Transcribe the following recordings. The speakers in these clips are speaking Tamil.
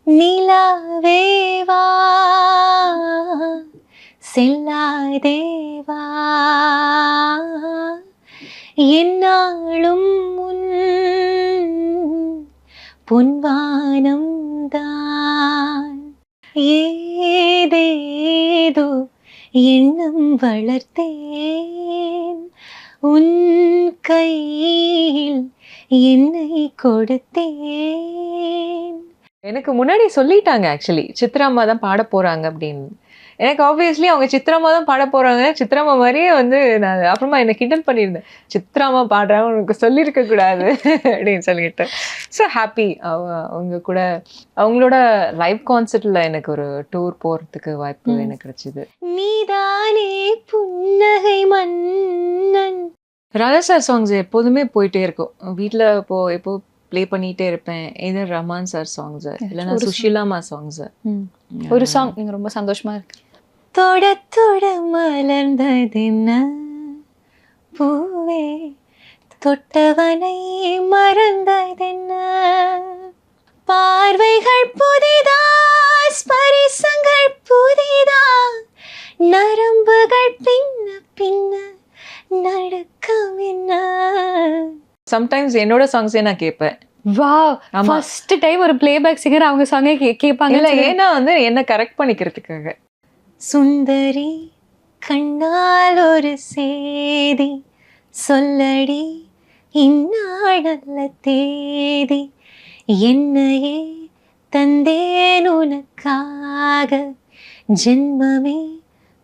நிலாவேவா செல்லாதேவா என்னாலும் உன் பொன்வானம் தான் ஏதேதோ எண்ணம் வளர்த்தேன் உன் கையில் என்னை கொடுத்தேன். எனக்கு முன்னாடி சொல்லிட்டாங்க ஆக்சுவலி சித்ராம்மா தான் பாட போறாங்க அப்படின்னு. எனக்கு ஆப்வியஸ்லி அவங்க சித்ராம்மா தான் பாட போறாங்க, சித்ராம்மா மாதிரியே வந்து நான் அப்புறமா என்ன கிண்டல் பண்ணியிருந்தேன், சித்ராம்மா பாடுறாங்க உனக்கு சொல்லியிருக்க கூடாது அப்படின்னு சொல்லிட்டு. ஸோ ஹாப்பி அவங்க கூட அவங்களோட லைவ் கான்சர்ட்ல எனக்கு ஒரு டூர் போறதுக்கு வாய்ப்பு எனக்கு கிடைச்சிது. நீதானே புன்னகை மன்னன். ராஜா சார் சாங்ஸ் எப்போதுமே போயிட்டே இருக்கும் வீட்டில். எப்போ ப்ளே பண்ணிகிட்டே இருப்பேன். எதர் ரஹ்மான் சார் சாங்ஸு இல்லைன்னா சுஷீலாமா சாங்ஸு. ஒரு சாங் நீங்கள் ரொம்ப சந்தோஷமா இருக்கு. தொட தொட மலர்ந்ததென்ன பூவே தொட்டவனை மறந்ததென்ன பார்வைகள் புதிதா ஸ்பரிசங்கள் புதிதா நரம்புகள் பின்ன பின்ன நடுக்கம் என்ன. சம்டைம்ஸ் என்னோட சாங்ஸே நான் கேட்பேன். வாவ், ஃபர்ஸ்ட் டைம் ஒரு பிளேபேக் சிங்கர் அவங்க சாங்கே கேட்பாங்க. இல்லை, ஏன்னா வந்து என்ன கரெக்ட் பண்ணிக்கிறதுக்காக. சுந்தரி கண்ணால் ஒரு சேதி சொல்லடி இந்நாள் நல்ல தேதி என்னையே தந்தேன் உனக்காக ஜென்மமே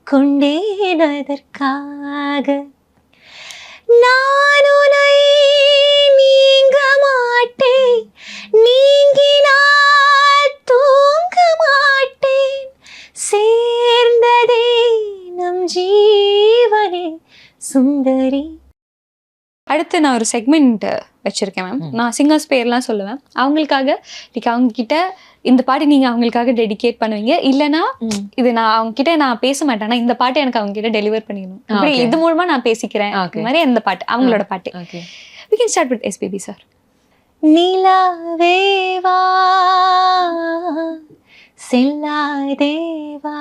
கொண்டேன் அதற்காக நான் உன்னை நீங்க மாட்டேன் நீங்கினால் தூங்க மாட்டேன் சேர்ந்ததே நம் ஜீவனே சுந்தரி. அடுத்து நான் ஒரு செக்மெண்ட் வச்சிருக்கேன் மேம். நான் சிங்கர்ஸ் பேர்லாம் சொல்லுவேன். அவங்களுக்காக அவங்க கிட்ட இந்த பாட்டு நீங்க அவங்களுக்காக டெடிகேட் பண்ணுவீங்க, இல்லைன்னா இது நான் அவங்க கிட்ட நான் பேச மாட்டேன், இந்த பாட்டு எனக்கு அவங்க கிட்ட டெலிவர் பண்ணிடணும், இப்படி இது மூலமா நான் பேசிக்கிறேன், இந்த மாதிரி அந்த பாட்டு அவங்களோட பாட்டு. We can start with SPB sir. நிலாவேவா செல்லாதேவா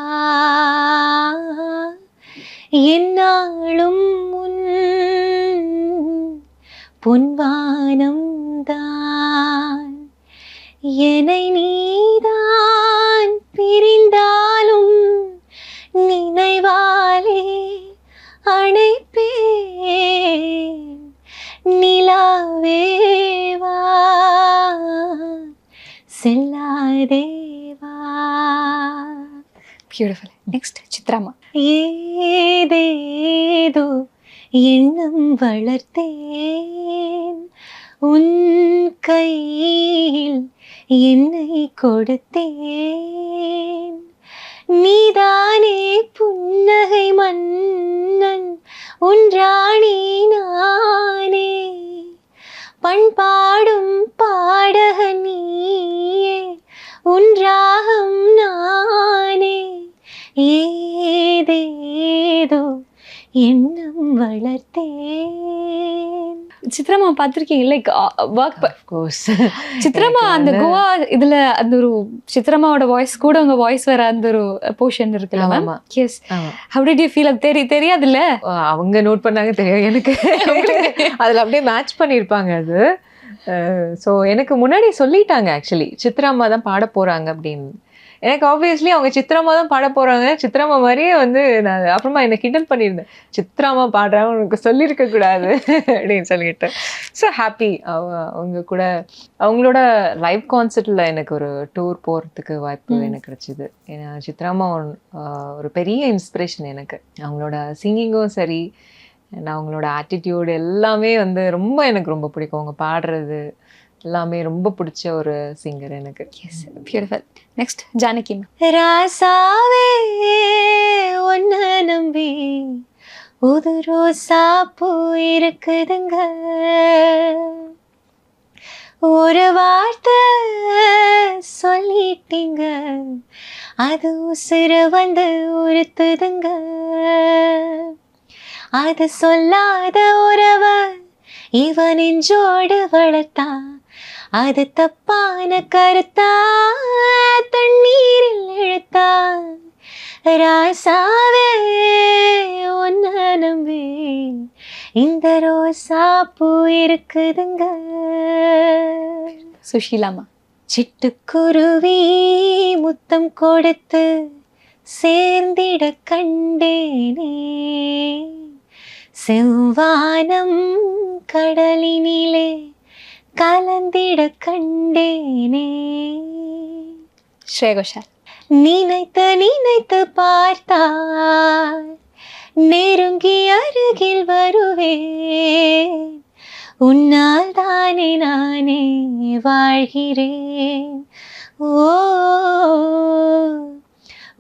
என்னாலும் உன் பொன்வானம் தான் என்னை நீதான் பிரிந்தாலும் நினைவாலே அணைப்பேன் நிலாவேவா செல்லாதேவா. பியூட்டிஃபுல். நெக்ஸ்ட் சித்ராமா. ஏதேதோ எண்ணம் வளர்த்தேன் உன் கையில் என்னை கொடுத்தேன் நீதானே புன்னகை மன்னன் உன் ராணி நானே பண்பாடும் பாடக நீயே உன் ராகம் நானே ஏதேதோ எண்ணம் வளர்த்தேன். சித்ராமா பார்த்துருக்கீங்க லைக் ஒர்க் சித்ராமா அந்த கோவா இதுல அந்த ஒரு சித்ராமாவோட வாய்ஸ் கூட உங்க வாய்ஸ் வர அந்த ஒரு போர்ஷன் இருக்குல்ல ma'am. Yes, how did you feel? அது தெரியாதுல்ல, அவங்க நோட் பண்ணாங்க, தெரியும் எனக்கு. அதுல அப்படியே மேட்ச் பண்ணியிருப்பாங்க அது. ஸோ எனக்கு முன்னாடி சொல்லிட்டாங்க ஆக்சுவலி சித்ராம்மா தான் பாட போறாங்க அப்படின்னு. எனக்கு ஆப்வியஸ்லி அவங்க சித்ராம்மா தான் பாட போறாங்க, சித்ராம்மா மாதிரியே வந்து நான் அப்புறமா என்ன கிண்டல் பண்ணியிருந்தேன், சித்ராம்மா பாடுறாங்க உனக்கு சொல்லியிருக்க கூடாது அப்படின்னு சொல்லிட்டு. ஸோ ஹாப்பி அவங்க கூட அவங்களோட லைவ் கான்சர்ட்ல எனக்கு ஒரு டூர் போறதுக்கு வாய்ப்பு எனக்கு கிடைச்சிது. ஏன்னா சித்ராம்மா ஒரு பெரிய இன்ஸ்பிரேஷன் எனக்கு. அவங்களோட சிங்கிங்கும் சரி, அவங்களோட ஆட்டிடியூட் எல்லாமே வந்து எனக்கு ரொம்ப பிடிக்கும். அவங்க பாடுறது எல்லாமே ரொம்ப பிடிச்ச ஒரு சிங்கர் எனக்கு. Yes, beautiful. நெக்ஸ்ட் ஜானகி. ராசாவே ஒன்ன நம்பி ஒரு ரோசா பூ இருக்குதுங்க, ஒரு வார்த்தை சொல்லிட்டீங்க அது உசுர வந்து உறுத்துதுங்க, அது சொல்லாத உறவ இவன் நெஞ்சோடு வளர்த்தா அது தப்பான கருத்தா ராசாவே உன்ன நம்பி இந்த ரோசா பூ இருக்குதுங்க. சுஷீலாமா. சிட்டுக்குருவி முத்தம் கொடுத்து சேர்ந்திட கண்டேனே, செவ்வானம் கடலினிலே கலந்திட கண்டேனே. ஸ்ரேயா கோஷால். நினைத்து நினைத்து பார்த்தால் நெருங்கி அருகில் வருவேன், உன்னால் தானே நானே வாழ்கிறேன். ஓ,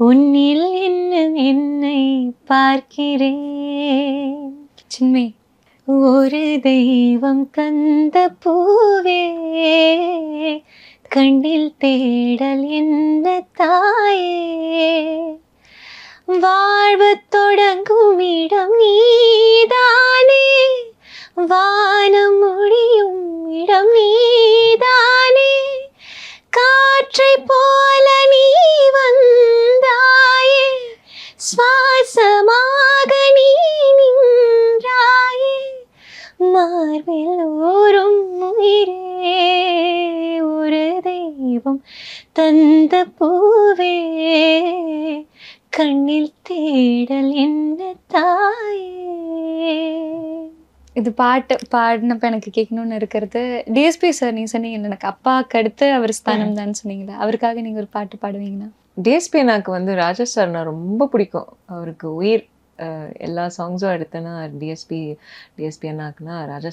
உன்னில் இன்னும் என்னை பார்க்கிறேன். சின்மை. ஒரு தெய்வம் தந்த பூவே, கண்ணில் தேடல் என்ன தாயே, வாழ்வு தொடங்கும் இடம் நீதானே, வானம் முடியும் இடம் நீதானே, காற்றை போல நீ வந்தாயே, சுவாசமாக நீ நின்றாயே, மார்பில் ஊறும் உயிரே, ஒரு தெய்வம் தந்த பூவே, கண்ணில் தேடல் என்ன தாயே. இது பாட்டு பாடினப்ப எனக்கு கேட்கணும்னு இருக்கிறது, டிஎஸ்பி சார் நீங்க சொன்னீங்க எனக்கு அப்பாவுக்கு அடுத்து அவர் ஸ்தானம் தான் சொன்னீங்களா, அவருக்காக நீங்க ஒரு பாட்டு பாடுவீங்கன்னா? டிஎஸ்பி எனக்கு வந்து ராஜா சார்னா ரொம்ப பிடிக்கும். அவருக்கு உயிர். எல்லா சாங்ஸும் எடுத்தேன்னா டிஎஸ்பி அண்ணாக்குன்னா ராஜா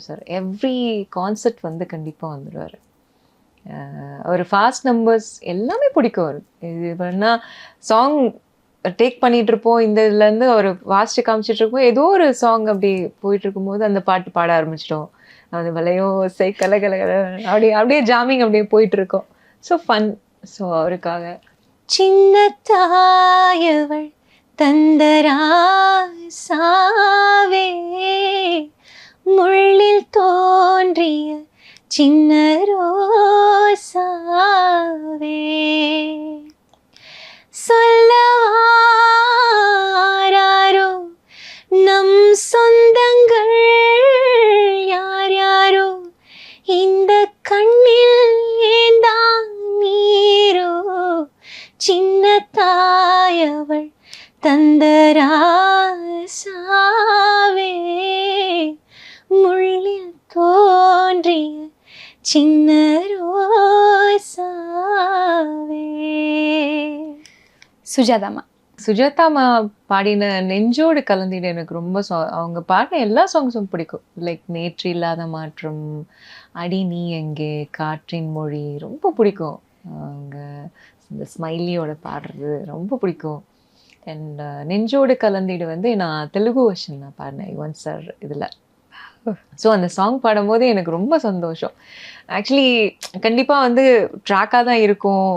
சார் எவ்ரி கான்சர்ட் வந்து கண்டிப்பாக வந்துடுவார். அவர் ஃபாஸ்ட் நம்பர்ஸ் எல்லாமே பிடிக்கும். அவர் இது பண்ணால் சாங் டேக் பண்ணிட்டு இருப்போம், இந்த இதுலேருந்து அவர் வாசிச்சு காமிச்சிட்டு இருப்போம், ஏதோ ஒரு சாங் அப்படி போயிட்டு இருக்கும்போது அந்த பாட்டு பாட ஆரம்பிச்சிட்டோம். அது வலையோ கல கல கல அப்படியே ஜாமிங் அப்படியே போயிட்டு இருக்கோம். So fun. ஸோ அவருக்காக. சின்ன தாயவள் தந்தராசாவே, முள்ளில் தோன்றிய சின்ன ரோசாவே, சொல்லவாரோ நம் சொந்தங்கள் யார் யாரோ, இந்த கண்ணில் ஏந்தான் நீரோ, சின்ன தாயவள் தந்தராசாவே, முள்ளில் தோன்றிய சின்ன ரோசாவே. சுஜாதாமா. சுஜாதாமா பாடின நெஞ்சோடு கலந்திட எனக்கு ரொம்ப அவங்க பாடின எல்லா சாங்ஸும் பிடிக்கும். லைக் நேற்று இல்லாத மாற்றம், அடி நீ எங்கே, காற்றின் மொழி ரொம்ப பிடிக்கும். அவங்க இந்த ஸ்மைலியோட பாடுறது ரொம்ப பிடிக்கும். அண்ட் நெஞ்சோடு கலந்திடு வந்து நான் தெலுங்கு வெர்ஷன் நான் பாடினேன் யுவன் சார் இதில். ஸோ அந்த சாங் பாடும்போது எனக்கு ரொம்ப சந்தோஷம். ஆக்சுவலி கண்டிப்பாக வந்து ட்ராக்காக தான் இருக்கும்,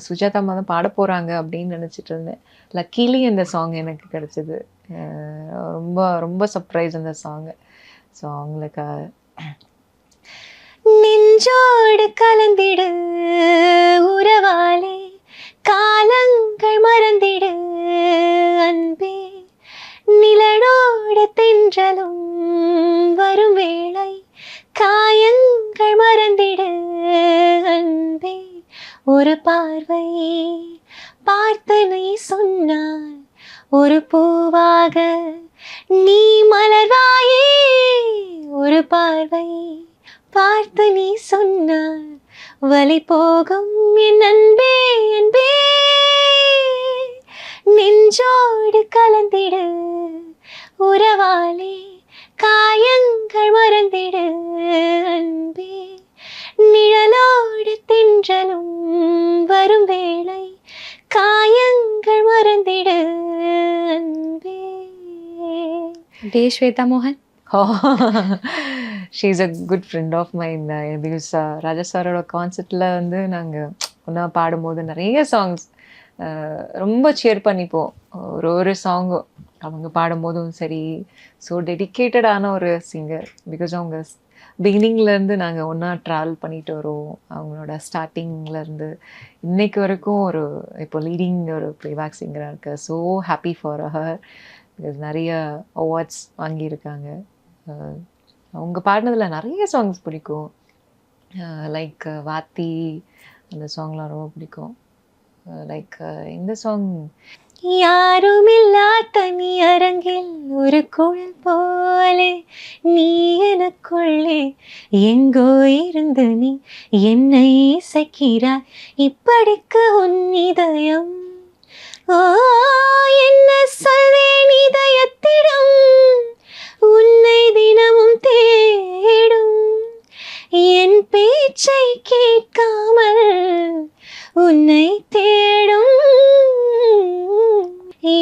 சுஜாதாமா தான் பாட போகிறாங்க அப்படின்னு நினச்சிட்டு இருந்தேன். லக்கீலி அந்த சாங் எனக்கு கிடச்சிது. ரொம்ப ரொம்ப சர்ப்ரைஸ் அந்த சாங்கு. ஸோ அவங்களுக்காக. நெஞ்சோடு கலந்திடு உறவாலே, காலங்கள் மறந்திடு அன்பே, நிலனோடு தென்றலும் வரும் வேளை, காயங்கள் மறந்திடு அன்பே, ஒரு பார்வை பார்த்து நீ சொன்னால் ஒரு பூவாக நீ மலர்வாயே, ஒரு பார்வை பார்த்து நீ சொன்னால் வலி போகும் என் அன்பே அன்பே, நெஞ்சோடு கலந்திடு உறவாலே, காயங்கள் மறந்திடு அன்பே, நிழலோடு தென்றலும் வரும் வேளை, காயங்கள் மறந்திடு அன்பே. டே ஸ்வேதா மோகன். She is a good friend of mine. Because Raja சாரோட கான்சர்ட்டில் வந்து நாங்கள் ஒன்றா பாடும்போது நிறைய சாங்ஸ் ரொம்ப சேர் பண்ணிப்போம். ஒரு சாங்கும் அவங்க பாடும்போதும் சரி. ஸோ டெடிக்கேட்டடான ஒரு சிங்கர். பிகாஸ் அவங்க பிகினிங்லேருந்து நாங்கள் ஒன்றா ட்ராவல் பண்ணிட்டு வரோம். அவங்களோட ஸ்டார்டிங்லேருந்து இன்னைக்கு வரைக்கும் இப்போ லீடிங் ஒரு ப்ளேபேக் சிங்கராக இருக்கு. So happy for her. Because நிறைய அவார்ட்ஸ் வாங்கியிருக்காங்க. அவங்க பாடினதில் நிறைய சாங்ஸ் பிடிக்கும். லைக் வாத்தி அந்த சாங்லாம் ரொம்ப பிடிக்கும். லைக் இந்த சாங் யாருமில்லா தனி அரங்கில் ஒரு குழல் போலே நீ எனக்குள்ளே எங்கோ இருந்து நீ என்னை இசைக்கிறாய் இப்படிக்கு உன் இதயம். ஓ என்ன சொல்வேன் இதயத்திடம் உன்னை தினமும் தேடும் என் பேச்சை கேட்காமல் உன்னை தேடும்.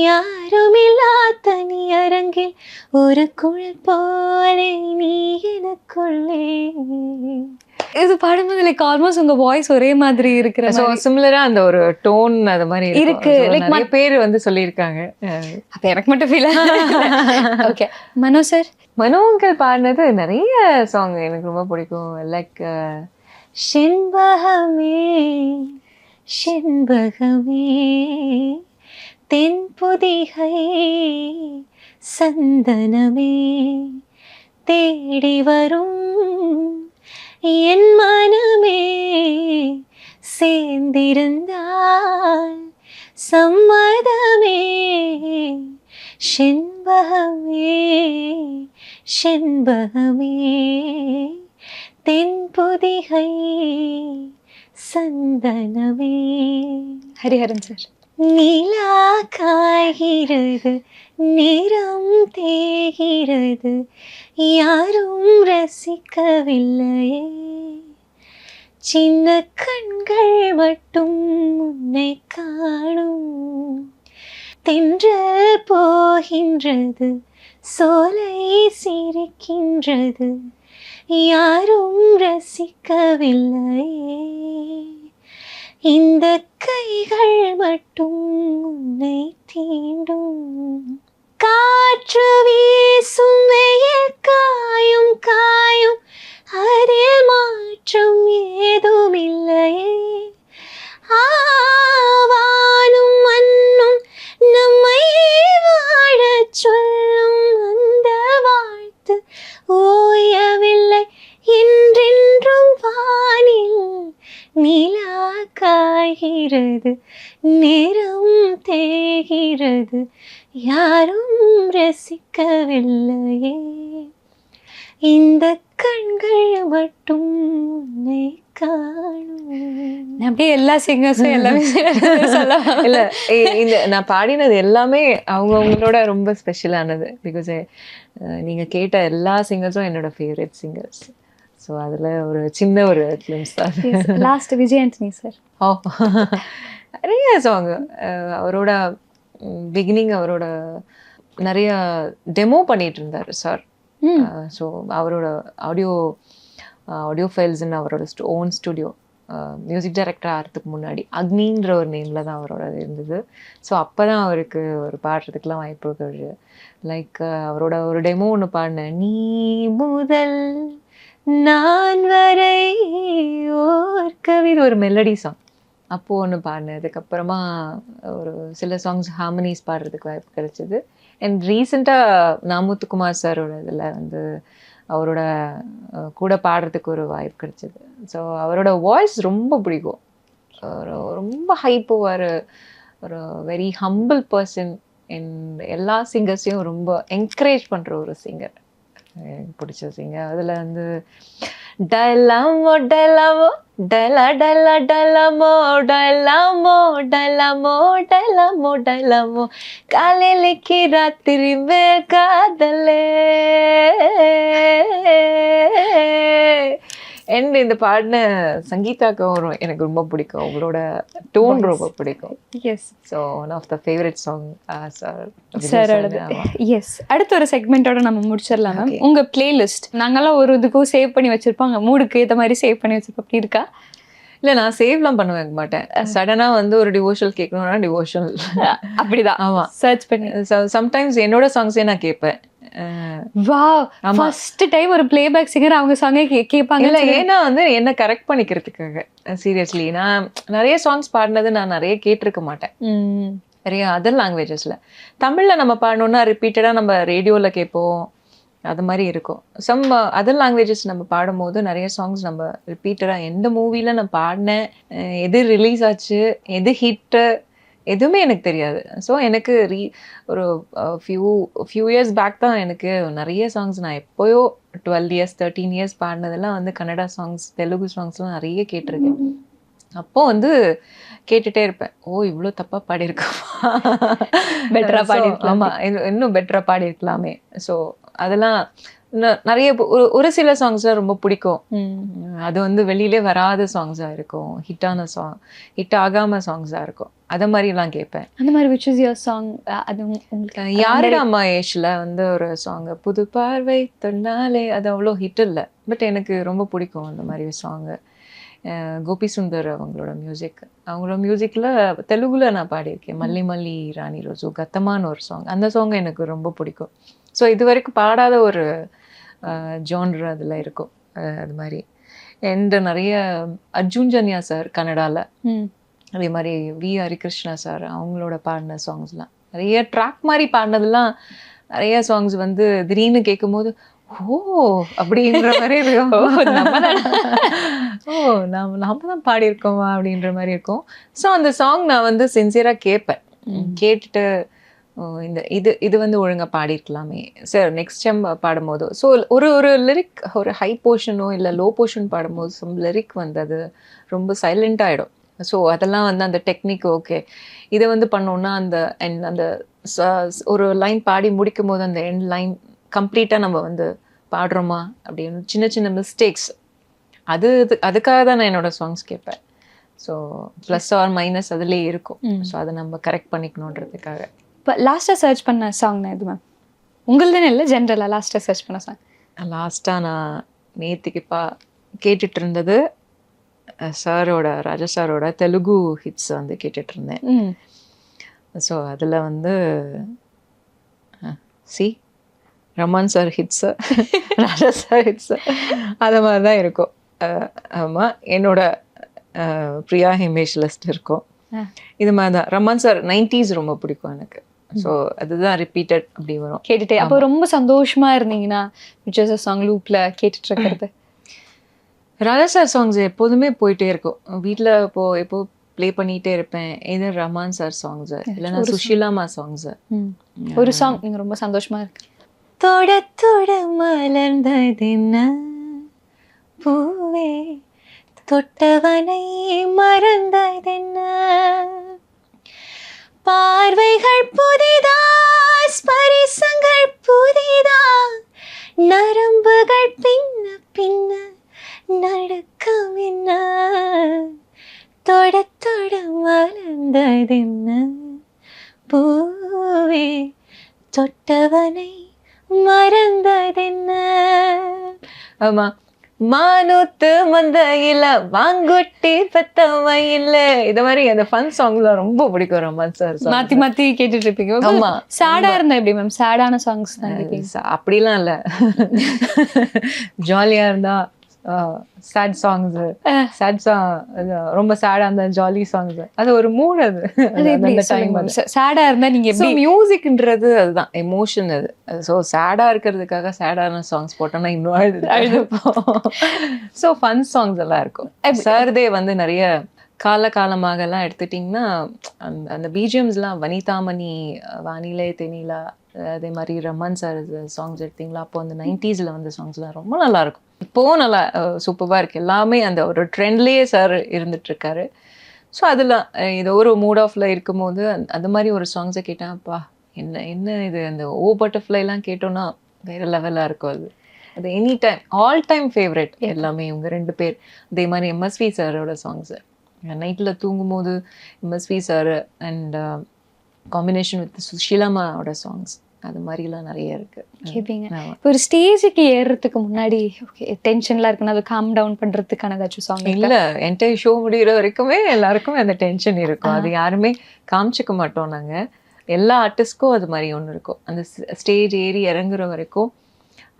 யாருமில்லா தனி அரங்கில் ஒரு குழல் போலே நீ எனக்குள்ளே. இது பாடும்போது லைக் ஆல்மோஸ்ட் உங்க வாய்ஸ் ஒரே மாதிரி இருக்கிற ஸோ சிமிலராக அந்த ஒரு டோன் அது மாதிரி இருக்கு. லைக் நிறைய பேர் வந்து சொல்லியிருக்காங்க. அப்ப எனக்கு மட்டும் ஃபீல். ஓகே மனோ சார். மனோ அங்கிள் பாடினது நிறைய சாங் எனக்கு ரொம்ப பிடிக்கும். லைக் செண்பகமே செண்பகமே தென்பொதிகை சந்தனமே தேடி வரும் என் மனமே சேர்ந்திருந்தால் சம்மதமே. செண்பகமே செண்பகமே தென்பொதிகை சந்தனமே. ஹரிஹரன் சார். நிலா காய்கிறது நிறம் தேய்கிறது யாரும் ரசிக்கவில்லையே சின்ன கண்கள் மட்டும் உன்னை காணும். தென்றல் போகின்றது சோலை சிரிக்கின்றது யாரும் ரசிக்கவில்லையே இந்த கைகள் மட்டும் உன்னை தீண்டும். காற்று வீசும் வெயில் காயும் காயும் அதில் மாற்றம் ஏதும் இல்லையே. ஆவானும் மண்ணும் நம்மை வாழச் சொல்லும் அந்த வாழ்த்து ஓயவில்லை என்றென்றும் வானில். நிலா காய்கிறது நேரம் தேய்கிறது யாரும் ரசிக்கவில்லையே இந்த கண்கள் மட்டும் உன்னை காணும். அப்படியே எல்லா சிங்கர்ஸும் எல்லாமே இல்ல இந்த நான் பாடினது எல்லாமே அவங்களோட ரொம்ப ஸ்பெஷலானது. பிகாஸ் நீங்க கேட்ட எல்லா சிங்கர்ஸும் என்னோட ஃபேவரட் சிங்கர்ஸ். ஸோ அதில் ஒரு சின்ன ஒரு கிளிம்ஸ் தான். Last Vijay Antony sir. Oh நிறைய சாங் அவரோட பிகினிங் அவரோட நிறைய டெமோ பண்ணிட்டு இருந்தார் சார். ஸோ அவரோட ஆடியோ ஃபைல்ஸ்ன்னு அவரோட ஓன் ஸ்டுடியோ மியூசிக் டைரக்டர் ஆகிறதுக்கு முன்னாடி அக்னின்ற ஒரு நேமில் தான் அவரோட இருந்தது. ஸோ அப்போ தான் அவருக்கு ஒரு பாடுறதுக்கெலாம் வாய்ப்பு இருக்குது. லைக் அவரோட ஒரு டெமோ ஒன்று பாடினேன். நீ முதல் நான் வரை ஓர்க்கவி ஒரு மெலடி சாங் அப்போது ஒன்று பாடினேன். அதுக்கப்புறமா ஒரு சில சாங்ஸ் ஹார்மனிஸ் பாடுறதுக்கு வாய்ப்பு கிடைச்சிது. அண்ட் ரீசெண்டாக நாமுத்துக்குமார் சாரோட இதில் வந்து அவரோட கூட பாடுறதுக்கு ஒரு வாய்ப்பு கிடைச்சிது. ஸோ அவரோட வாய்ஸ் ரொம்ப பிடிக்கும். ரொம்ப ஹைப்போவார், ஒரு வெரி ஹம்பிள் பர்சன். அண்ட் எல்லா சிங்கர்ஸையும் ரொம்ப என்கரேஜ் பண்ணுற ஒரு சிங்கர். எனக்கு பிடிச்ச சிங்கர் அதில் வந்து டலாமோ டலாமோ டலா டலா டலாமோ டலாமோ டலாமோ டலாமோ டலாமோ காலையிலக்கு ராத்திரி மே காதலே. அண்ட் இந்த பாடின சங்கீதாக்கும் எனக்கு ரொம்ப பிடிக்கும். அவங்களோட டோன் ரொம்ப பிடிக்கும். Yes. So one of the favourite song sir. Yes. அடுத்த ஒரு செக்மெண்ட்டோட நம்ம முடிச்சிடலாம் மேம். உங்க பிளேலிஸ்ட் நாங்கெல்லாம் ஒரு இதுக்கும் சேவ் பண்ணி வச்சிருப்பாங்க, மூடுக்கு ஏற்ற மாதிரி சேவ் பண்ணி வச்சிருப்போம். அப்படி இருக்கா? இல்லை, நான் சேவ்லாம் பண்ண வைக்க மாட்டேன். சடனாக வந்து ஒரு டிவோஷனல் கேட்கணும்னா டிவோஷனல் அப்படிதான். ஆமாம், சர்ச் பண்ணி சம்டைம்ஸ் என்னோட சாங்ஸே நான் கேட்பேன். வாவ், ஃபர்ஸ்ட் டைம் ஒரு பிளேபேக் சிங்கர் அவங்க சாங்கே கேட்பாங்க. இல்ல ஏன்னா வந்து என்ன கரெக்ட் பண்ணிக்கிறதுக்காக. சீரியஸ்லி நான் நிறைய சாங்ஸ் பாடினது நான் நிறைய கேட்டிருக்க மாட்டேன் நிறைய அதர் லாங்குவேஜஸ்ல. தமிழ்ல நம்ம பாடணும்னா ரிப்பீட்டடா நம்ம ரேடியோல கேட்போம், அது மாதிரி இருக்கும். சம் அதர் லாங்குவேஜஸ் நம்ம பாடும்போது நிறைய சாங்ஸ் நம்ம ரிப்பீட்டடாக எந்த மூவியில் நான் பாடினேன், எது ரிலீஸ் ஆச்சு, எது ஹிட்டு, எதுவுமே எனக்கு தெரியாது. ஸோ எனக்கு ஒரு ஃபியூ இயர்ஸ் பேக் தான் எனக்கு நிறைய சாங்ஸ் நான் எப்போயோ 12 இயர்ஸ் 13 இயர்ஸ் பாடினதெல்லாம் வந்து கன்னடா சாங்ஸ், தெலுங்கு சாங்ஸ்லாம் நிறைய கேட்டிருக்கேன். அப்போ வந்து கேட்டுட்டே இருப்பேன், ஓ இவ்வளோ தப்பா பாடியிருக்கோமா, பெட்டரா பாடிருக்கலாம், ஆமா இன்னும் பெட்டரா பாடியிருக்கலாமே. ஸோ அதெல்லாம் நிறைய ஒரு சில சாங்ஸ்லாம் ரொம்ப பிடிக்கும். அது வந்து வெளியிலே வராத சாங்ஸா இருக்கும், ஹிட்டான சாங், ஹிட் ஆகாம சாங்ஸா இருக்கும், அத மாதிரி எல்லாம் கேட்பேன். அந்த மாதிரி which is your song? அது உங்களுக்கு யாருடா மகேஷ்ல வந்து ஒரு சாங் புது பார்வை தொன்னாலே, அது அவ்வளோ ஹிட் இல்லை, பட் எனக்கு ரொம்ப பிடிக்கும் அந்த மாதிரி சாங். கோபி சுந்தர் அவங்களோட மியூசிக், அவங்களோட மியூசிக்கில் தெலுங்குல நான் பாடியிருக்கேன், மல்லி மல்லி ராணி ரோஜு கத்தமான ஒரு சாங், அந்த சாங் எனக்கு ரொம்ப பிடிக்கும். ஸோ இது வரைக்கும் பாடாத ஒரு ஜான்ரு அதில் இருக்கும். அது மாதிரி அண்ட் நிறைய அர்ஜுன் ஜன்யா சார் கன்னடாவில், அதே மாதிரி வி ஹரிகிருஷ்ணா சார் அவங்களோட பாடின சாங்ஸ்லாம் நிறைய ட்ராக் மாதிரி பாடினதுலாம் நிறைய சாங்ஸ் வந்து திடீர்னு கேட்கும் போது ஓ அப்படின்ற மாதிரி இருக்கும், ஓ நாம தான் பாடியிருக்கோமா அப்படின்ற மாதிரி இருக்கும். ஸோ அந்த சாங் நான் வந்து சின்சியராக கேட்பேன், கேட்டுட்டு இது வந்து ஒழுங்கா பாடியிருக்கலாமே சார் நெக்ஸ்ட் டைம் பாடும்போது. ஸோ ஒரு லிரிக், ஒரு ஹை போர்ஷனோ இல்லை லோ போர்ஷன் பாடும்போது சம் லிரிக் வந்து அது ரொம்ப சைலண்ட் ஆகிடும். ஸோ அதெல்லாம் வந்து அந்த டெக்னிக் ஓகே, இதை வந்து பண்ணோன்னா அந்த அந்த ஒரு லைன் பாடி முடிக்கும் போது அந்த எண்ட் லைன் கம்ப்ளீட்டாக நம்ம வந்து பாடுறோமா அப்படின்னு சின்ன சின்ன மிஸ்டேக்ஸ், அதுக்காக தான் நான் என்னோட சாங்ஸ் கேட்பேன். ஸோ ப்ளஸ் ஆர் மைனஸ் அதுலேயே இருக்கும். ஸோ அதை நம்ம கரெக்ட் பண்ணிக்கணுன்றதுக்காக. இப்போ லாஸ்ட்டாக சர்ச் பண்ண சாங்னா எது மேம்? உங்களுதுன்னு இல்லை, ஜென்ரலாக லாஸ்ட்டாக சர்ச் பண்ண சாங்? லாஸ்ட்டாக நான் நேற்றுக்கு கேட்டுட்டு இருந்தது சாரோட, ராஜா சாரோட தெலுங்கு ஹிட்ஸ் வந்து கேட்டுட்டு இருந்தேன். ஸோ அதில் வந்து ரமன் சார் ஹிட்ஸு, ராஜா சார் ஹிட்ஸு, அது மாதிரி தான் இருக்கும். ஆமாம், என்னோட பிரியா ஹிமேஷ் லிஸ்ட் இருக்கும். இது மாதிரி தான். ரமன் சார் 90s ரொம்ப பிடிக்கும் எனக்கு. ஸோ அதுதான் ரிப்பீட்டட் அப்படி வரும் கேட்டுட்டே. அப்போ ரொம்ப சந்தோஷமா இருந்தீங்கன்னா which is a song loopல கேட்டுட்டு இருக்கிறது? ராஜா சார் சாங்ஸ் எப்போதுமே போயிட்டே இருக்கும் வீட்டில். எப்போ ப்ளே பண்ணிகிட்டே இருப்பேன். இது ரஹ்மான் சார் சாங்ஸு, இல்லைன்னா சுஷீலாமா சாங்ஸு. ஒரு சாங் நீங்கள் ரொம்ப சந்தோஷமா இருக்கு? தொட தொட மலர்ந்ததென்ன பூவே, தொட்டவனை மறந்ததென்ன, பார்வைகள் புதிதா, ஸ்பரிசங்கள் புதிதா, நரம்புகள் பின்ன பின்ன நடுக்கம் என்ன, தொட தொட மலர்ந்ததென்ன பூவே, தொட்டவனை மறந்ததென்ன. ஆமா, மானூத்து மந்தையில வாங்குட்டி பெத்தவையில, இது மாதிரி அந்த ஃபன் சாங்ஸ்லாம் ரொம்ப பிடிக்கும் ரஹ்மான் சார். மாத்தி மாத்தி கேட்டுட்டு இருப்பீங்க? ஆமா. சேடா இருந்தா எப்படி மேம்? சேடான சாங்ஸ் தான் அப்படிலாம் இல்ல, ஜாலியா இருந்தா சேட் சாங்ஸ், சேட் சாங் ரொம்ப சேடா இருந்தா ஜாலி சாங்ஸ், அது ஒரு மூட். அது சேடா இருந்தா நீங்க எப்படி? மியூசிக்ன்றது அதுதான் எமோஷன். அது ஸோ சேடா இருக்கிறதுக்காக சேடான சாங்ஸ் போட்டோம்னா இன்னும் அழுதுப்போம். ஸோ ஃபன் சாங்ஸ் எல்லாம் இருக்கும். சார்தே வந்து நிறைய காலமாக எல்லாம் எடுத்துட்டிங்கன்னா அந்த பிஜிஎம்ஸ்லாம் வனிதாமணி, வானிலை தெனிலா, அதே மாதிரி ரஹ்மான் சார் சாங்ஸ் எடுத்தீங்களா, அப்போ அந்த 90s வந்து சாங்ஸ்லாம் ரொம்ப நல்லா இருக்கும். இப்போவும் நல்லா சூப்பராக இருக்குது எல்லாமே. அந்த ஒரு ட்ரெண்ட்லேயே சார் இருந்துட்டுருக்காரு. ஸோ அதெல்லாம் இது ஒரு மூட் ஆஃப்ல இருக்கும்போது அந்த மாதிரி ஒரு சாங்ஸை கேட்டாப்பா என்ன இது, அந்த ஓ பட்டர்ஃப்ளைலாம் கேட்டோன்னா வேறு லெவலாக இருக்கும். அது any time all time favourite எல்லாமே இவங்க 2 பேர். அதே மாதிரி எம்எஸ்வி சாரோட சாங்ஸு நைட்டில் தூங்கும்போது MSV sir and combination with சுஷீலாமாவோட சாங்ஸ், அது மாதிரிலாம் நிறைய இருக்கு. கேட்பீங்க? இப்போ ஒரு ஸ்டேஜுக்கு ஏறுறதுக்கு முன்னாடி ஓகே டென்ஷன்லாம் இருக்குன்னா அதை காம் டவுன் பண்ணுறதுக்கான ஏதாச்சும் சாங்? இல்லை, என்கிட்ட ஷோ முடிகிற வரைக்குமே எல்லாருக்கும் அந்த டென்ஷன் இருக்கும். அது யாருமே காமிச்சிக்க மாட்டோம் நாங்கள். எல்லா ஆர்டிஸ்ட்க்கும் அது மாதிரி ஒன்று இருக்கும். அந்த ஸ்டேஜ் ஏறி இறங்குற வரைக்கும்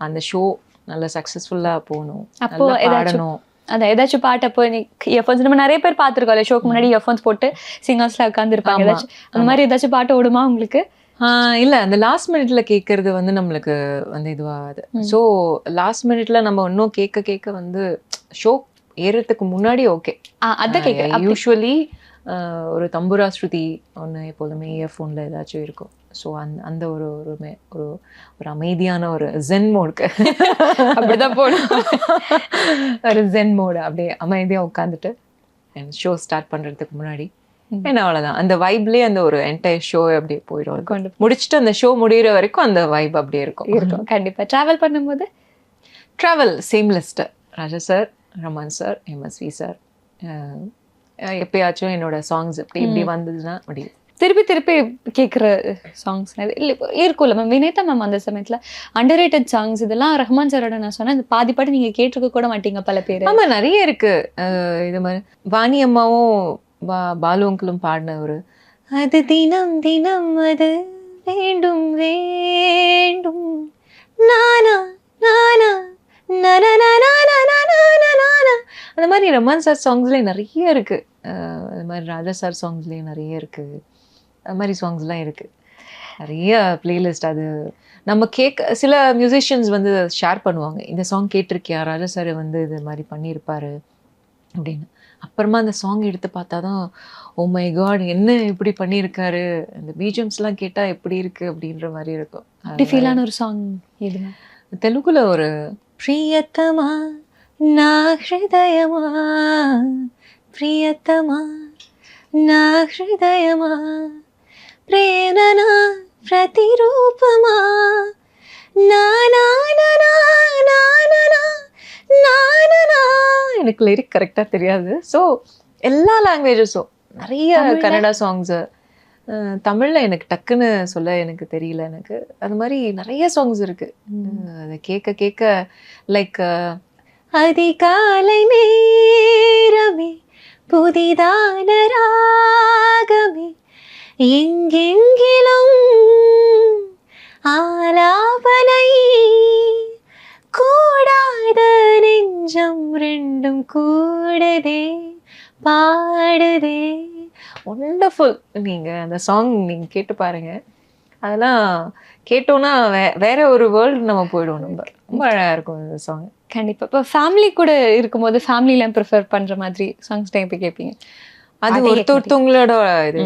அந்த ஷோ நல்ல சக்ஸஸ்ஃபுல்லாக போகணும், அப்போ நல்லா ஏதாச்சும் பாடணும். அதான் ஏதாச்சும் பாட்டு அப்போ நீ இயர்ஃபோன்ஸ் நம்ம நிறைய பேர் பார்த்துருக்கோம்ல, ஷோக்கு முன்னாடி இயர்ஃபோன்ஸ் போட்டு சிங்கர்ஸ்ல உட்காந்துருப்பாங்க. ஆமா, ஏதாச்சும் அந்த மாதிரி ஏதாச்சும் பாட்டு ஓடுமா உங்களுக்கு? இல்லை, அந்த லாஸ்ட் மினிட்ல கேட்கறது வந்து நம்மளுக்கு வந்து இதுவாகாது. ஸோ லாஸ்ட் மினிட்ல நம்ம இன்னும் கேட்க கேட்க வந்து ஷோ ஏறதுக்கு முன்னாடி ஓகே. அதான் கேட்க யூஸ்வலி ஒரு தம்புரா ஸ்ருதி ஒன்று எப்போதுமே இயர்ஃபோனில் ஏதாச்சும் இருக்கும். ஸோ அந்த ஒரு ஒரு ஒரு அமைதியான ஒரு ஜென் மோடுக்கு அப்படிதான் போடும். ஒரு ஜென் மோடு அப்படியே அமைதியாக உட்காந்துட்டு ஷோ ஸ்டார்ட் பண்ணுறதுக்கு முன்னாடி ஏன்னா அவ்வளோதான், அந்த வைப்லேயே அந்த ஒரு என்டையர் ஷோ அப்படியே போயிடும். முடிச்சுட்டு அந்த ஷோ முடிகிற வரைக்கும் அந்த வைப் அப்படியே இருக்கும். கண்டிப்பாக ட்ராவல் பண்ணும்போது travel same list, Raja sir, Raman sir, MSV sir, எப்பயாச்சும் என்னோட சாங்ஸ் இப்படி வந்ததுன்னா அப்படி திருப்பி திருப்பி கேட்குற சாங்ஸ் இல்லை இருக்கும்ல மேம். வினேதா மேம் அந்த சமயத்தில் அண்டர்ரேட்டட் சாங்ஸ் இதெல்லாம் ரஹ்மான் சாரோட நான் சொன்னேன், இந்த பாதி பாட்டு நீங்கள் கேட்டிருக்க கூட மாட்டீங்க பல பேர். ஆமாம், நிறைய இருக்கு. இது மாதிரி வாணி அம்மாவும் பாலு அங்கிளும் பாடின ஒரு அது தினம் தினம் அது வேண்டும் வேண்டும் நானா நானா அந்த மாதிரி ரமன் சார் சாங்ஸ்லேயே நிறைய இருக்கு. அது மாதிரி ராஜா சார் சாங்ஸ்லேயும் நிறைய இருக்கு. அது மாதிரி சாங்ஸ்லாம் இருக்கு, நிறைய பிளேலிஸ்ட். அது நம்ம சில மியூசிஷியன்ஸ் வந்து ஷேர் பண்ணுவாங்க, இந்த சாங் கேட்டிருக்கியா, ராஜா சார் வந்து இது மாதிரி பண்ணியிருப்பாரு அப்படின்னு. அப்புறமா அந்த சாங் எடுத்து பார்த்தா தான் ஓ மை காட் என்ன இப்படி பண்ணியிருக்காரு, அந்த பிஜிஎம்ஸ்லாம் கேட்டால் எப்படி இருக்கு அப்படின்ற மாதிரி இருக்கும். அப்படி ஃபீலான ஒரு சாங் எதுங்க? தெலுங்குல ஒரு பிரியத்தமா నా హృదయమా ప్రియతమా నా హృదయమా ప్రేమనా ప్రతిరూపమా నా నా నా నా నా నా. எனக்கு லிரிக் கரெக்டாக தெரியாது. ஸோ எல்லா லாங்குவேஜஸும் நிறைய கன்னடா சாங்ஸு, தமிழில் எனக்கு டக்குன்னு சொல்ல எனக்கு தெரியல எனக்கு. அது மாதிரி நிறைய சாங்ஸ் இருக்கு. அதை கேட்க கேட்க லைக் அதிகாலை நேரமே புதிதான ராகமே எங்கெங்கிலும் ஆலாபனை கூடாத நெஞ்சம் ரெண்டும் கூடதே பாடுதே. ஒண்டர்ஃபுல். நீங்கள் அந்த சாங் நீங்கள் கேட்டு பாருங்க, அதெல்லாம் கேட்டோன்னா வேற ஒரு வேர்ல்டு நம்ம போயிடுவோம். ரொம்ப அழகாக இருக்கும் இந்த சாங். கண்டிப்பாக. இப்போ ஃபேமிலி கூட இருக்கும்போது ஃபேமிலிலாம் ப்ரிஃபர் பண்ணுற மாதிரி சாங்ஸ் டைம் போய் கேட்பீங்க? அது ஒருத்தவங்களோட இது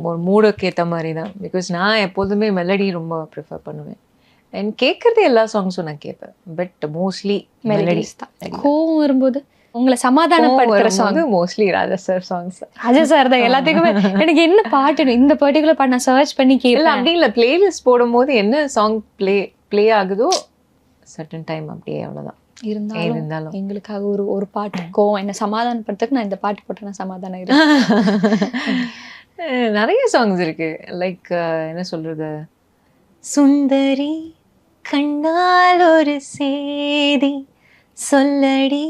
ஒரு மூடுக்கு ஏற்ற மாதிரி தான். பிகாஸ் நான் எப்போதுமே மெலடி ரொம்ப ப்ரிஃபர் பண்ணுவேன். அண்ட் கேட்குறது எல்லா சாங்ஸும் நான் கேட்பேன், பட் மோஸ்ட்லி மெலடிஸ் தான். கோவம் வரும்போது உங்களை சமாதானப்படுத்துற சாங் மோஸ்ட்லி ராஜா சார் சாங்ஸ். ராஜா சார் தான் எல்லாத்துக்குமே. எனக்கு என்ன பாட்டு இந்த பர்டிகுலர் பாட்டு நான் சர்ச் பண்ணி கேட்கல, அப்படி இல்லை. பிளேலிஸ்ட் போடும்போது என்ன சாங் ப்ளே ஆகுதோ சர்டன் டைம் அப்படியே, அவ்வளோதான். இருந்தாலும் எங்களுக்காக ஒரு பாட்டு கோவம் என்ன சமாதானப்படுத்துக்கு நான் இந்த பாட்டு போட்டேன்னா சமாதானம் இருக்கு. நிறைய சாங்ஸ் இருக்கு. லைக் என்ன சொல்றது, சுந்தரி கண்ணால் ஒரு சேதி சொல்லடி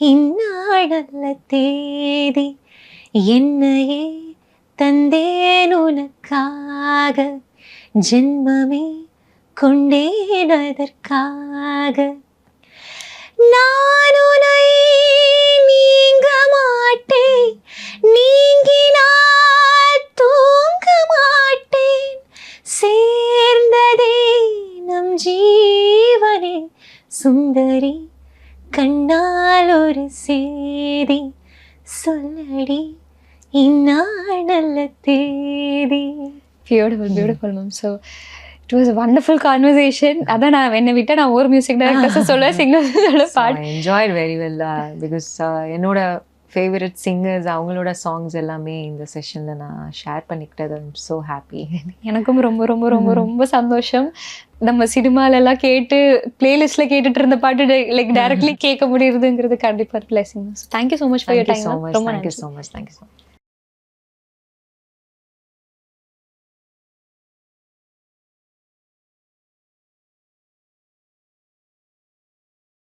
இந்நாள் நல்ல தேதி என்னையே தந்தேன் உனக்காக ஜென்மமே கொண்டேன் அதற்காக நான் உன்னை நீங்க மாட்டேன் நீங்கினால் தூங்க மாட்டேன் சேர்ந்ததே நம் ஜீவனே சுந்தரி கண்ணால் ஒரு சேதி சொல்லடி இந்நாள் நல்ல தேதி. Beautiful beautiful ma'am. So it was a wonderful conversation. அதான் நான் என்னை விட்டால் நான் ஒரு மியூசிக் டைரக்டர்ஸை சொல்ல சிங்கர்ஸ் சொல்ல பாடு என்ஜாய் வெரி வெல். பிகாஸ் என்னோட ஃபேவரட் சிங்கர்ஸ் அவங்களோட சாங்ஸ் எல்லாமே இந்த செஷனில் நான் ஷேர் பண்ணிக்கிட்டது. I'm so happy. எனக்கும் ரொம்ப ரொம்ப ரொம்ப ரொம்ப சந்தோஷம். நம்ம சினிமாலெல்லாம் கேட்டு பிளேலிஸ்ட்டில் கேட்டுட்டு இருந்த பாட்டு லைக் டைரக்ட்லி கேட்க முடியுதுங்கிறது கண்டிப்பாக blessing. Thank you so much for your time. ரொம்ப தேங்க்யூ ஸோ மச்.